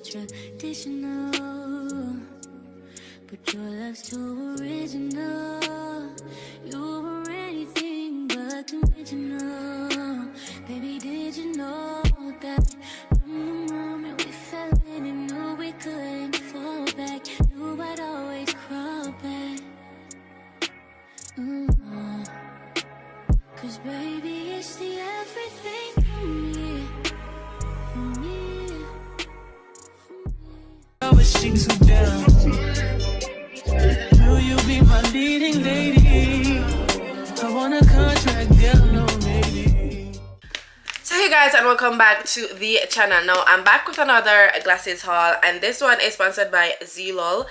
traditional, but your love's too original. You were anything but conventional. Baby, did you know that from the moment we fell in and knew we couldn't fall back, knew I'd always crawl back. Cause baby, it's the everything for me, for me, for me. I wish she too down. Will you be my leading lady? I want a contract, girl, no lady. So hey guys, and welcome back to the channel. Now I'm back with another glasses haul, and this one is sponsored by Zeelool.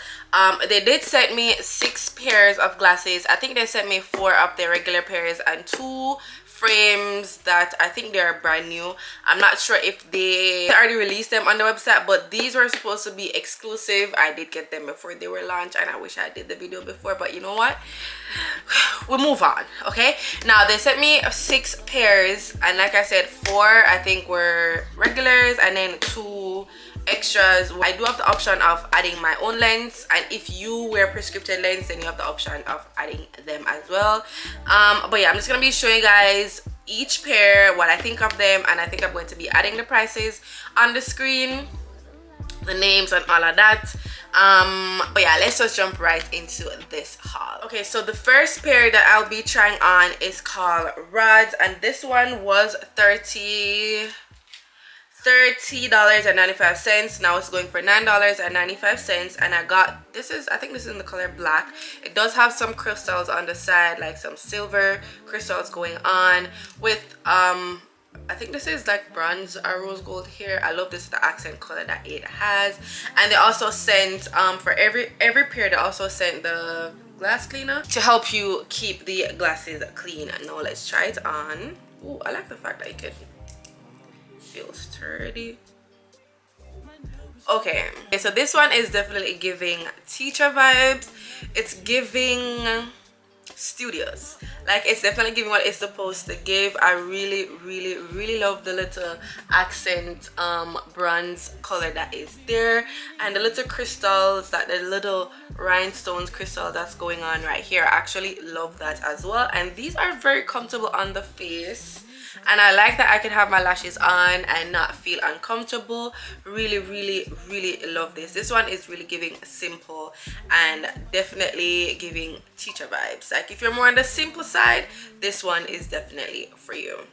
They did send me 6 pairs of glasses. I think they sent me 4 of their regular pairs and 2 frames that I think they're brand new. I'm not sure if they already released them on the website, but these were supposed to be exclusive. I did get them before they were launched, and I wish I did the video before, but you know what, we'll move on. Okay, now they sent me 6 pairs, and like I said, 4 I think were regulars and then 2 extras. I do have the option of adding my own lens, and if you wear prescription lens, then you have the option of adding them as well. But yeah, I'm just gonna be showing you guys each pair, what I think of them, and I think I'm going to be adding the prices on the screen, the names and all of that. But yeah, let's just jump right into this haul. Okay, so the first pair that I'll be trying on is called Rods, and this one was $30.95. Now it's going for $9.95, and I got this is, I think this is in the color black. It does have some crystals on the side, like some silver crystals going on with I think this is like bronze or rose gold here. I love this, the accent color that it has. And they also sent for every pair, they also sent the glass cleaner to help you keep the glasses clean. Now let's try it on. Oh, I like the fact that it could feel sturdy. Okay, so this one is definitely giving teacher vibes. It's giving studios, like it's definitely giving what it's supposed to give. I really love the little accent bronze color that is there, and the little crystals, that the little rhinestones crystal that's going on right here. I actually love that as well, and these are very comfortable on the face, and I like that I can have my lashes on and not feel uncomfortable. Really love this. This one is really giving simple and definitely giving teacher vibes. Like if you're more on the simple side, this one is definitely for you.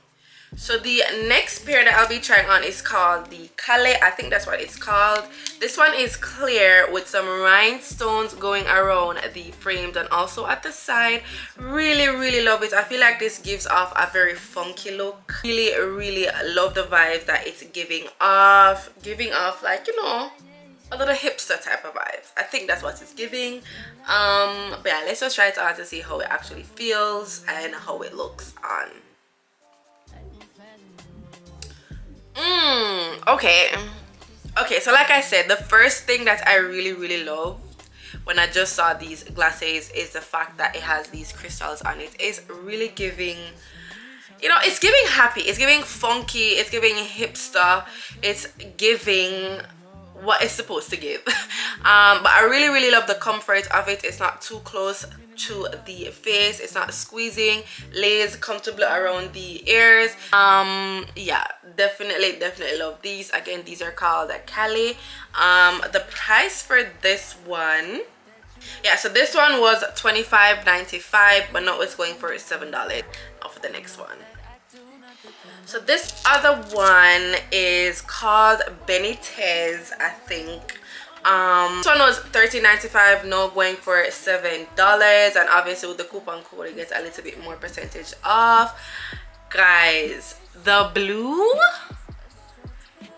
So the next pair that I'll be trying on is called the Calais. I think that's what it's called. This one is clear with some rhinestones going around the frames and also at the side. Really love it. I feel like this gives off a very funky look. Really love the vibes that it's giving off like, you know, a little hipster type of vibes. I think that's what it's giving. But yeah, let's just try it on to see how it actually feels and how it looks on. Okay, so like I said, the first thing that I really loved when I just saw these glasses is the fact that it has these crystals on it. It's really giving, you know, it's giving happy, it's giving funky, it's giving hipster, it's giving what it's supposed to give. But I really love the comfort of it. It's not too close to the face, it's not squeezing, lays comfortably around the ears. Yeah, definitely love these. Again, these are called Calais. The price for this one, yeah, so this one was $25.95, but now it's going for $7. Now for the next one. So this other one is called Benitez, I think. This one was $13.95, now going for $7, and obviously with the coupon code it gets a little bit more percentage off. Guys, the blue,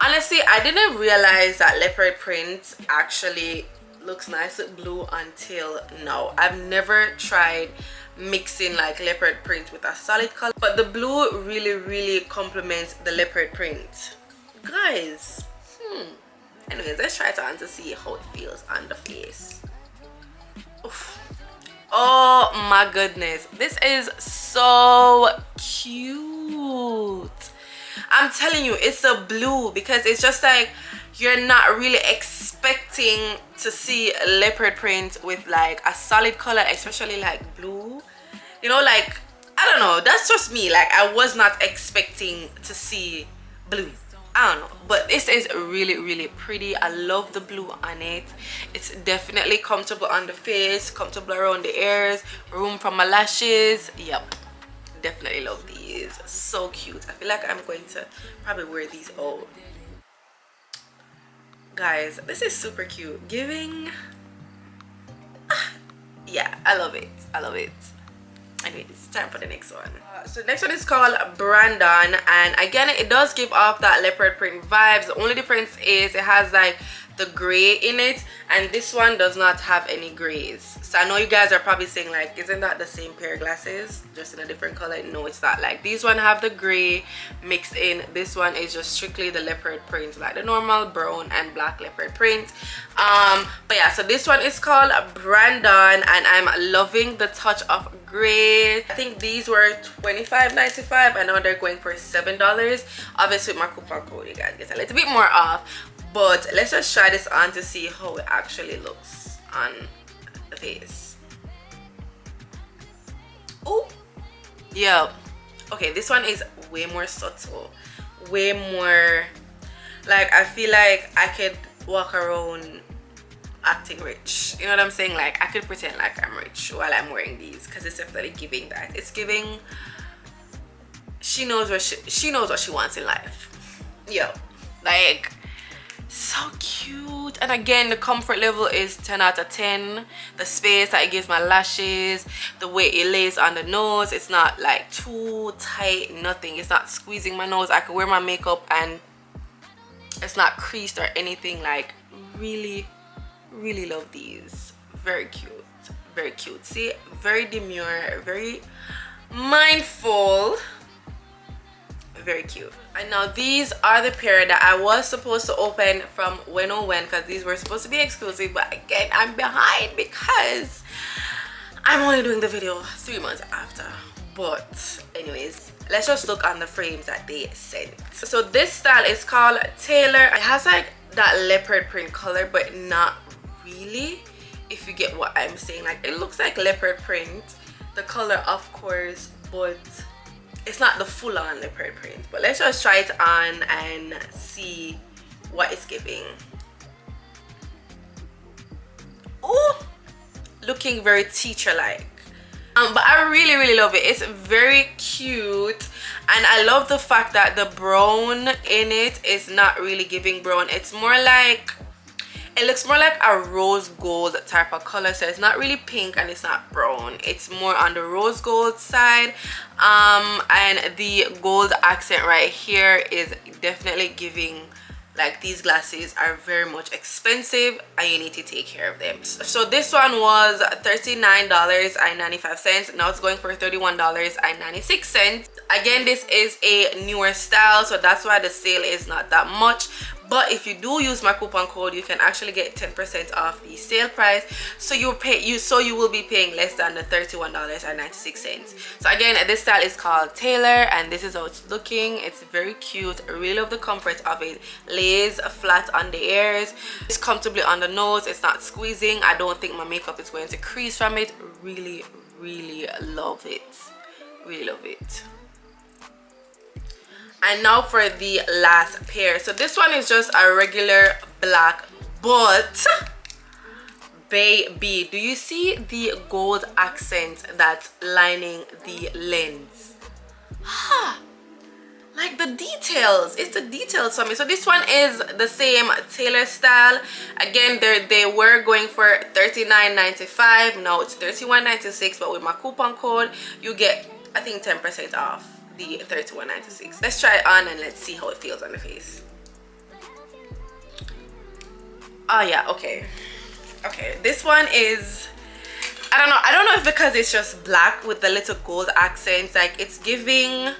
honestly I didn't realize that leopard print actually looks nice with blue until now. I've never tried mixing like leopard print with a solid color, but the blue really complements the leopard print, guys. Anyways, let's try it on to see how it feels on the face. Oof. Oh my goodness, this is so cute. I'm telling you, it's a blue because it's just like you're not really expecting to see leopard print with like a solid color, especially like blue, you know, like I don't know, that's just me. Like I was not expecting to see blue, I don't know, but this is really pretty. I love the blue on it. It's definitely comfortable on the face, comfortable around the ears, room for my lashes. Yep, definitely love these. So cute. I feel like I'm going to probably wear these all. Guys, this is super cute, giving yeah, I love it, I love it. Anyway, it's time for the next one. So the next one is called Brandon, and again it does give off that leopard print vibes. The only difference is it has like the gray in it, and this one does not have any grays. So I know you guys are probably saying like, isn't that the same pair of glasses just in a different color? No, it's not. Like these one have the gray mixed in, this one is just strictly the leopard print, like the normal brown and black leopard print. But yeah, so this one is called Brandon, and I'm loving the touch of gray. I think these were $25.95. I know they're going for $7. Obviously with my coupon code you guys get a little bit more off, but let's just try this on to see how it actually looks on the face. Oh yeah, okay, this one is way more subtle, way more like, I feel like I could walk around acting rich, you know what I'm saying? Like I could pretend like I'm rich while I'm wearing these, because it's definitely giving that. It's giving she knows what she wants in life. Yo, like so cute. And again, the comfort level is 10 out of 10. The space that it gives my lashes, the way it lays on the nose, it's not like too tight, nothing, it's not squeezing my nose. I could wear my makeup and it's not creased or anything. Like really love these. Very cute, very cute. See, very demure, very mindful, very cute. And now these are the pair that I was supposed to open from When Oh When, because these were supposed to be exclusive, but again I'm behind because I'm only doing the video 3 months after. But anyways, let's just look on the frames that they sent. So this style is called Tailor. It has like that leopard print color, but not really, if you get what I'm saying. Like it looks like leopard print, the color of course, but it's not the full-on leopard print. But let's just try it on and see what it's giving. Oh, looking very teacher-like. But I really love it. It's very cute, and I love the fact that the brown in it is not really giving brown. It's more like, it looks more like a rose gold type of color. So it's not really pink and it's not brown, it's more on the rose gold side. And the gold accent right here is definitely giving like these glasses are very much expensive and you need to take care of them. So this one was $39.95. Now it's going for $31.96. Again, this is a newer style, so that's why the sale is not that much. But if you do use my coupon code, you can actually get 10% off the sale price. So you will be paying less than the $31.96. So again, this style is called Tailor, and this is how it's looking. It's very cute. I really love the comfort of it. Lays flat on the ears. It's comfortably on the nose. It's not squeezing. I don't think my makeup is going to crease from it. Really love it. Really love it. And now for the last pair. So this one is just a regular black, but baby, do you see the gold accent that's lining the lens? Like the details, it's the details for me. So this one is the same Tailor style. Again, they were going for $39.95. now it's $31.96, but with my coupon code you get, I think, 10% off the $31.96. Let's try it on and let's see how it feels on the face. Oh yeah, okay, this one is, I don't know if because it's just black with the little gold accents, like it's giving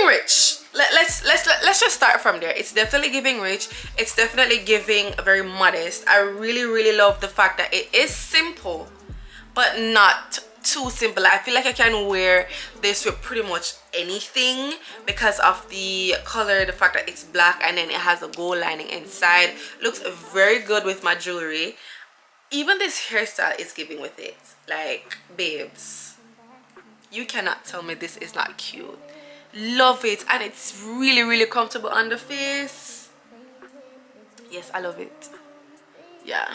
rich. Let's just start from there. It's definitely giving rich. It's definitely giving very modest. I really love the fact that it is simple but not too simple. I feel like I can wear this with pretty much anything because of the color, the fact that it's black and then it has a gold lining inside. Looks very good with my jewelry. Even this hairstyle is giving with it. Like, babes, you cannot tell me this is not cute. Love it. And it's really, really comfortable on the face. Yes, I love it. Yeah,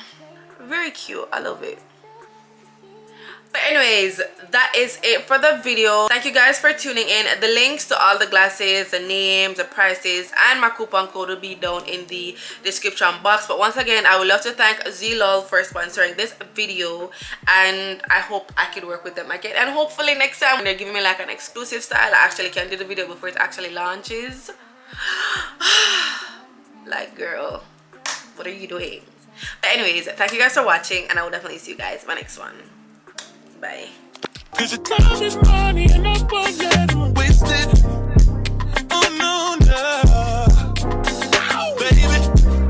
very cute. I love it. But anyways, that is it for the video. Thank you guys for tuning in. The links to all the glasses, the names, the prices, and my coupon code will be down in the description box. But once again, I would love to thank Zeelool for sponsoring this video, and I hope I could work with them again. And hopefully next time when they're giving me like an exclusive style, I actually can do the video before it actually launches. Like, girl, what are you doing? But anyways, thank you guys for watching, and I will definitely see you guys in my next one. Bye. 'Cause your time is money and my budget, I'm wasted. Oh no, no.